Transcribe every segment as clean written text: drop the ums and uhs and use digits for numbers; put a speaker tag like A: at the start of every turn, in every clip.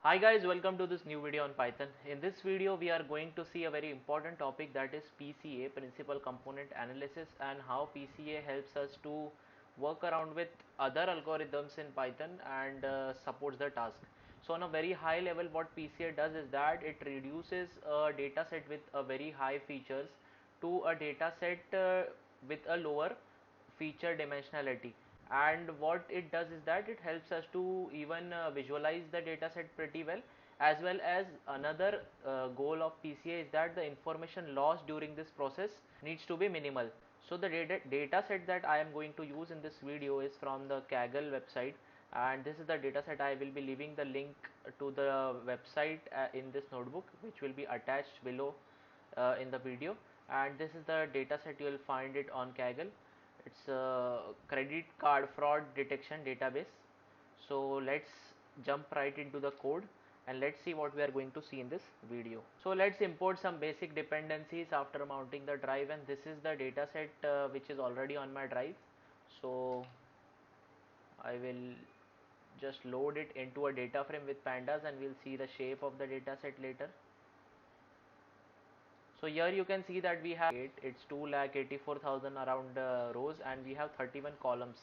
A: Hi guys, welcome to this new video on Python. In this video we are going to see a very important topic, that is PCA, Principal Component Analysis, and how PCA helps us to work around with other algorithms in Python and supports the task. So on a very high level, what PCA does is that it reduces a data set with a very high features to a data set with a lower feature dimensionality. And what it does is that it helps us to even visualize the data set pretty well as another goal of PCA is that the information loss during this process needs to be minimal. So the data set that I am going to use in this video is from the Kaggle website, and this is the data set. I will be leaving the link to the website in this notebook, which will be attached below in the video. And this is the data set, you will find it on Kaggle. It's a credit card fraud detection database. So let's jump right into the code and let's see what we are going to see in this video. So let's import some basic dependencies after mounting the drive, and this is the data set which is already on my drive. So I will just load it into a data frame with pandas and we'll see the shape of the data set later. So here you can see that we have it's 2,84,000 around rows, and we have 31 columns.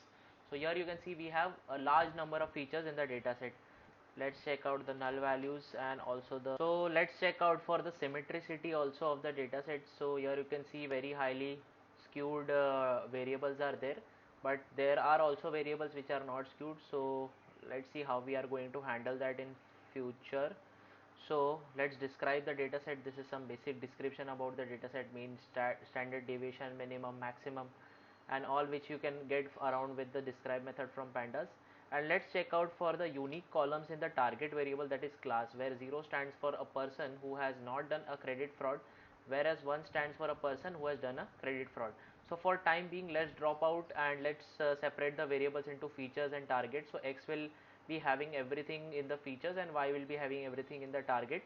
A: So here you can see we have a large number of features in the data set. Let's check out the null values and also so let's check out for the symmetricity also of the data set. So here you can see very highly skewed variables are there, but there are also variables which are not skewed. So let's see how we are going to handle that in future. So let's describe the data set. This is some basic description about the data set: mean, standard deviation, minimum, maximum, and all which you can get around with the describe method from pandas. And let's check out for the unique columns in the target variable, that is class, where 0 stands for a person who has not done a credit fraud, whereas 1 stands for a person who has done a credit fraud. So for time being, let's drop out and let's separate the variables into features and targets. So x will be having everything in the features and y will be having everything in the target.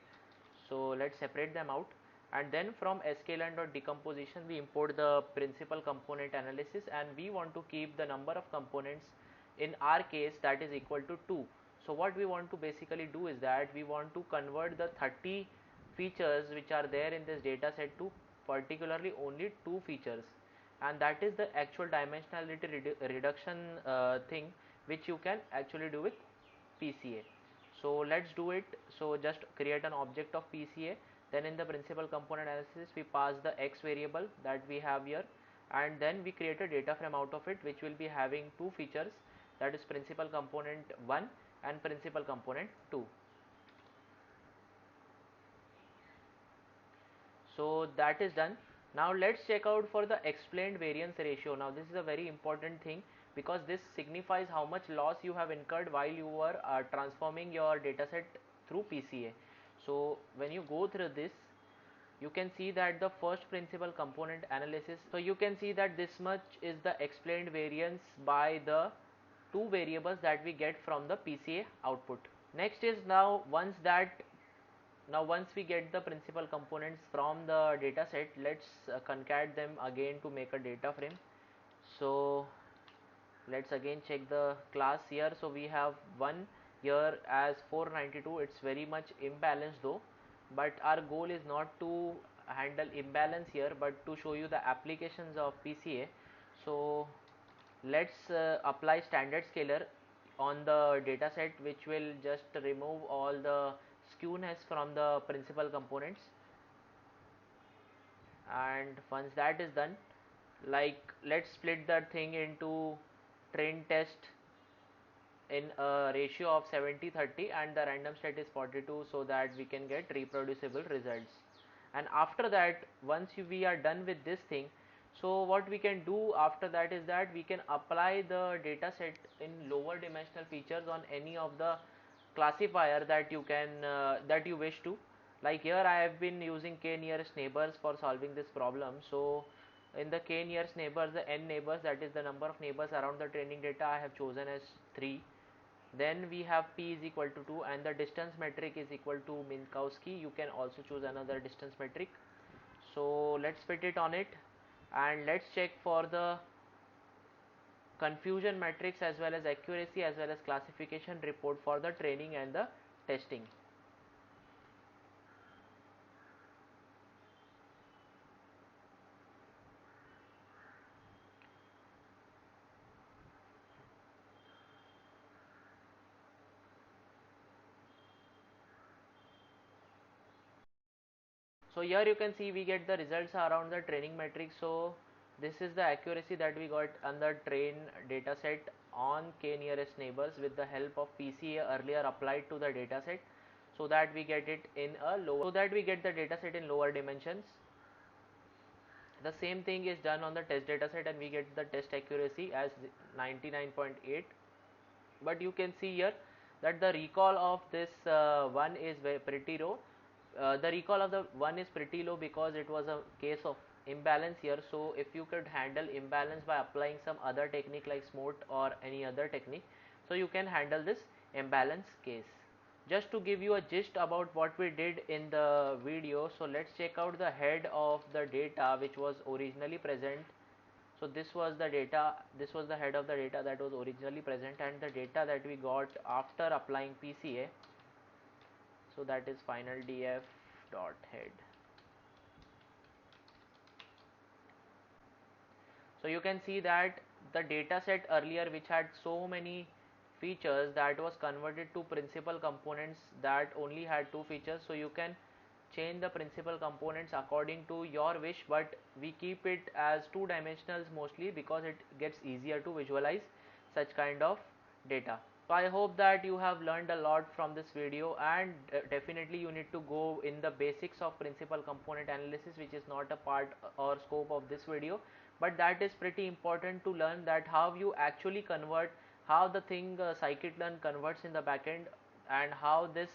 A: So let's separate them out, and then from sklearn.decomposition we import the principal component analysis, and we want to keep the number of components, in our case that is equal to 2. So what we want to basically do is that we want to convert the 30 features which are there in this data set to particularly only 2 features, and that is the actual dimensionality reduction thing which you can actually do with PCA. So let's do it. So just create an object of PCA, then in the principal component analysis we pass the x variable that we have here, and then we create a data frame out of it which will be having 2 features, that is principal component 1 and principal component 2. So that is done. Now let's check out for the explained variance ratio. Now this is a very important thing, because this signifies how much loss you have incurred while you were transforming your dataset through PCA. So when you go through this, you can see that the first principal component analysis, so you can see that this much is the explained variance by the 2 variables that we get from the PCA output. Next is once we get the principal components from the data set, let's concat them again to make a data frame. So let's again check the class here. So we have one here as 492. It's very much imbalanced though, but our goal is not to handle imbalance here, but to show you the applications of PCA. So let's apply standard scaler on the data set, which will just remove all the skewness from the principal components. And once that is done, like let's split that thing into train test in a ratio of 70-30 and the random state is 42, so that we can get reproducible results. And after that, once we are done with this thing, so what we can do after that is that we can apply the data set in lower dimensional features on any of the classifier that you can that you wish to. Like here I have been using k nearest neighbors for solving this problem. So in the k nearest neighbors, the n neighbors, that is the number of neighbors around the training data, I have chosen as 3. Then we have p is equal to 2 and the distance metric is equal to Minkowski. You can also choose another distance metric. So let's fit it on it, and let's check for the confusion matrix as well as accuracy as well as classification report for the training and the testing. So here you can see we get the results around the training metrics. So this is the accuracy that we got on the train dataset on k nearest neighbors with the help of PCA earlier applied to the dataset, so that we get it in a lower, so that we get the dataset in lower dimensions. The same thing is done on the test dataset and we get the test accuracy as 99.8. But you can see here that the recall of this one is pretty low. The recall of the one is pretty low because it was a case of imbalance here. So if you could handle imbalance by applying some other technique like SMOT or any other technique, so you can handle this imbalance case. Just to give you a gist about what we did in the video, so let's check out the head of the data which was originally present. So this was the data, this was the head of the data that was originally present, and the data that we got after applying PCA. So that is final df dot head. So you can see that the data set earlier which had so many features, that was converted to principal components that only had two features. So you can change the principal components according to your wish, but we keep it as two dimensionals mostly because it gets easier to visualize such kind of data. So I hope that you have learned a lot from this video, and definitely you need to go in the basics of principal component analysis, which is not a part or scope of this video, but that is pretty important to learn, that how you actually convert, how the thing scikit-learn converts in the backend, and how this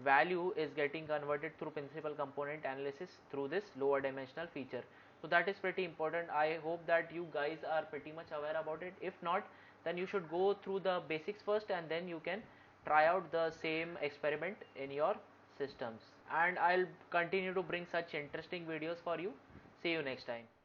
A: value is getting converted through principal component analysis through this lower dimensional feature. So that is pretty important. I hope that you guys are pretty much aware about it. If not, then you should go through the basics first and then you can try out the same experiment in your systems, and I'll continue to bring such interesting videos for you. See you next time.